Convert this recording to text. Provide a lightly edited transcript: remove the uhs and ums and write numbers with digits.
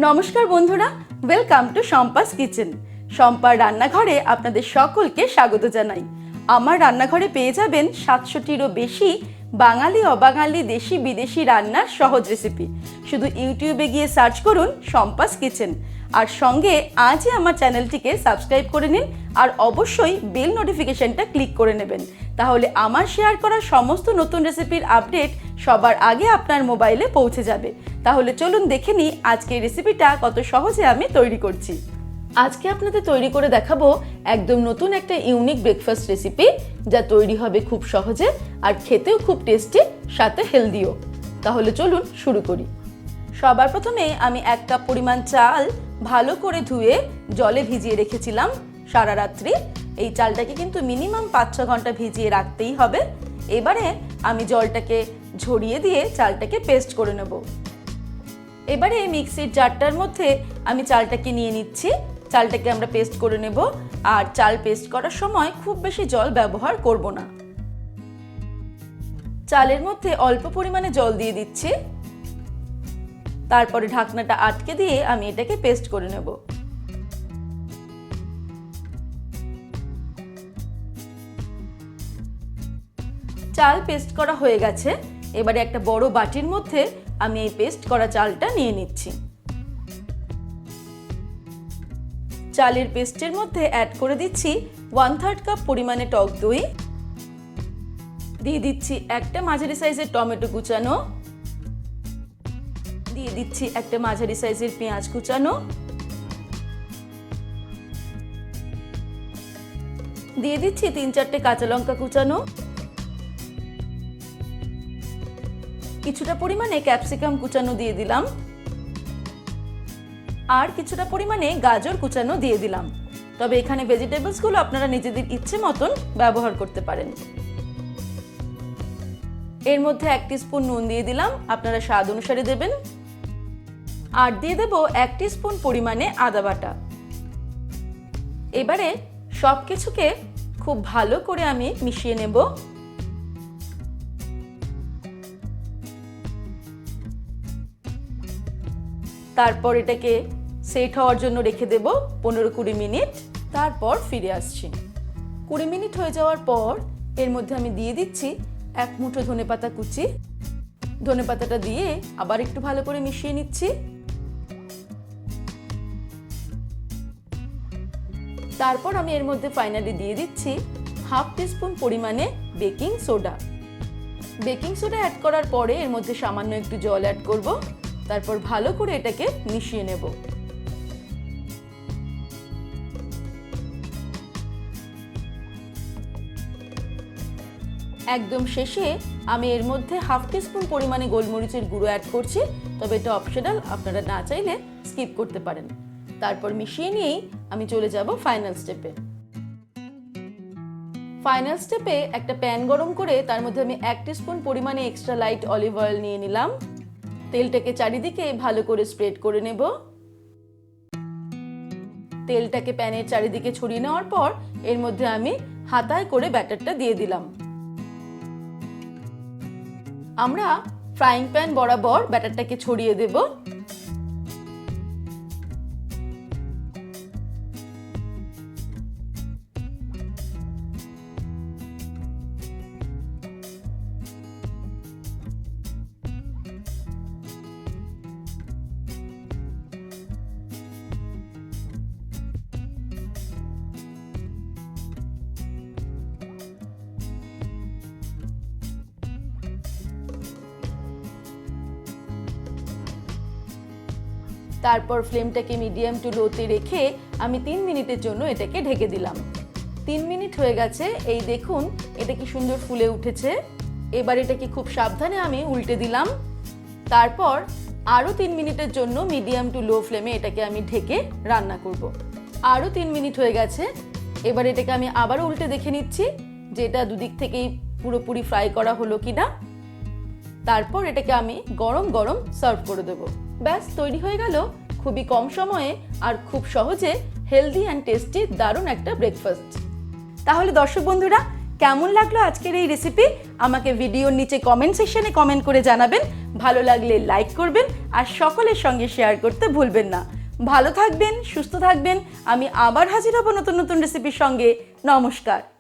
নমস্কার বন্ধুরা, welcome to Shampa's kitchen. শম্পার রান্নাঘরে আপনাদের সকলকে স্বাগত জানাই। আমার রান্নাঘরে পেয়ে যাবেন 700টিরও বেশি বাঙালি অবাঙালি দেশি বিদেশি রান্নার সহজ রেসিপি। শুধু ইউটিউবে গিয়ে সার্চ করুন শম্পাস কিচেন, আর সঙ্গে আজই আমার চ্যানেলটিকে সাবস্ক্রাইব করে নিন, আর অবশ্যই বেল নোটিফিকেশনটা ক্লিক করে নেবেন। তাহলে আমার শেয়ার করা সমস্ত নতুন রেসিপির আপডেট সবার আগে আপনার মোবাইলে পৌঁছে যাবে। তাহলে চলুন দেখে নিই আজকের রেসিপিটা কত সহজে আমি তৈরি করছি। আজকে আপনাদের তৈরি করে দেখাবো একদম নতুন একটা ইউনিক ব্রেকফাস্ট রেসিপি, যা তৈরি হবে খুব সহজে আর খেতেও খুব টেস্টি, সাথে হেলদিও। তাহলে চলুন শুরু করি। সবার প্রথমে আমি 1 কাপ পরিমাণ চাল ভালো করে ধুয়ে জলে ভিজিয়ে রেখেছিলাম সারা রাত্রি। এই চালটাকে কিন্তু মিনিমাম 5-6 ঘন্টা ভিজিয়ে রাখতেই হবে। এবারে আমি জলটাকে ঝরিয়ে দিয়ে চালটাকে পেস্ট করে নেব। এবারে মিক্সির জারটার মধ্যে আমি চালটাকে নিয়ে নিচ্ছি। চালটাকে আমরা পেস্ট করে নেব, আর চাল পেস্ট করার সময় খুব বেশি জল ব্যবহার করব না। চালের মধ্যে অল্প পরিমাণে জল দিয়ে দিচ্ছি, তারপরে ঢাকনাটা আটকে দিয়ে আমি এটাকে পেস্ট করে নেব। চাল পেস্ট করা হয়ে গেছে। এবারে একটা বড় বাটির মধ্যে আমি এই পেস্ট করা চালটা নিয়ে নিচ্ছি। চালের পেস্টের মধ্যে অ্যাড করে দিচ্ছি 1/3 কাপ পরিমাণে টক দই, দিয়ে দিচ্ছি একটা মাঝারি সাইজের টমেটো কুচানো, দিয়ে দিচ্ছি একটা মাঝারি সাইজের পেঁয়াজ কুচানো, দিয়ে দিচ্ছি 3-4টে কাঁচা লঙ্কা কুচানো, কিছুটা পরিমাণে ক্যাপসিকাম কুচানো দিয়ে দিলাম, আর কিছুটা পরিমাণে গাজর কুচানো দিয়ে দিলাম। তবে এখানে ভেজিটেবলসগুলো আপনারা নিজেদের ইচ্ছে মতন ব্যবহার করতে পারেন। এর মধ্যে 1 টিস্পুন নুন দিয়ে দিলাম, আপনারা স্বাদ অনুসারে দেবেন। আর দিয়ে দেব 1 টিস্পুন পরিমাণে আদা বাটা। এবারে সব কিছুকে খুব ভালো করে আমি মিশিয়ে নেব। তারপর এটাকে সেট হওয়ার জন্য রেখে দেব 15-20 মিনিট। তারপর ফিরে আসছি। 20 মিনিট হয়ে যাওয়ার পর এর মধ্যে আমি দিয়ে দিচ্ছি 1 মুঠো ধনেপাতা কুচি। ধনেপাতাটা দিয়ে আবার একটু ভালো করে মিশিয়ে নিচ্ছি। তারপর আমি এর মধ্যে ফাইনালি দিয়ে দিচ্ছি 1/2 টিস্পুন পরিমাণে baking soda. Baking soda add করার পরে এর মধ্যে সামান্য একটু জল অ্যাড করব। তারপর ভালো করে এটাকে মিশিয়ে নেব। একদম শেষে আমি এর মধ্যে 1/2 টিস্পুন পরিমাণে গোলমরিচের গুঁড়ো অ্যাড করছি, তবে এটা অপশনাল, আপনারা না চাইলে স্কিপ করতে পারেন। তারপর মিশিয়ে নিয়েই আমি চলে যাব ফাইনাল স্টেপে। ফাইনাল স্টেপে একটা প্যান গরম করে তার মধ্যে আমি 1 টিস্পুন পরিমাণে এক্সট্রা লাইট অলিভ অয়েল নিয়ে নিলাম। তেলটাকে চারিদিকে ভালো করে স্প্রেড করে নেব। তেলটাকে প্যানের চারিদিকে ছড়িয়ে নেওয়ার পর এর মধ্যে আমি হাতায় করে ব্যাটারটা দিয়ে দিলাম। আমরা ফ্রাইং প্যান বরাবর ব্যাটারটাকে ছড়িয়ে দেব। তারপর ফ্লেমটাকে মিডিয়াম টু লোতে রেখে আমি 3 মিনিটের জন্য এটাকে ঢেকে দিলাম। 3 মিনিট হয়ে গেছে, এই দেখুন এটা কি সুন্দর ফুলে উঠেছে। এবার এটাকে খুব সাবধানে আমি উল্টে দিলাম। তারপর আরও 3 মিনিটের জন্য মিডিয়াম টু লো ফ্লেমে এটাকে আমি ঢেকে রান্না করব। আরও 3 মিনিট হয়ে গেছে। এবার এটাকে আমি আবারও উল্টে দেখে নিচ্ছি যে এটা দুদিক থেকেই পুরোপুরি ফ্রাই করা হলো কিনা। তারপর এটাকে আমি গরম গরম সার্ভ করে দেবো। ব্যাস তৈরি হয়ে গেল খুবই কম সময়ে আর খুব সহজে হেলদি অ্যান্ড টেস্টি দারুণ একটা ব্রেকফাস্ট। তাহলে দর্শক বন্ধুরা, কেমন লাগলো আজকের এই রেসিপি আমাকে ভিডিওর নিচে কমেন্ট সেকশনে কমেন্ট করে জানাবেন। ভালো লাগলে লাইক করবেন আর সকলের সঙ্গে শেয়ার করতে ভুলবেন না। ভালো থাকবেন, সুস্থ থাকবেন। আমি আবার হাজির হব নতুন নতুন রেসিপির সঙ্গে। নমস্কার।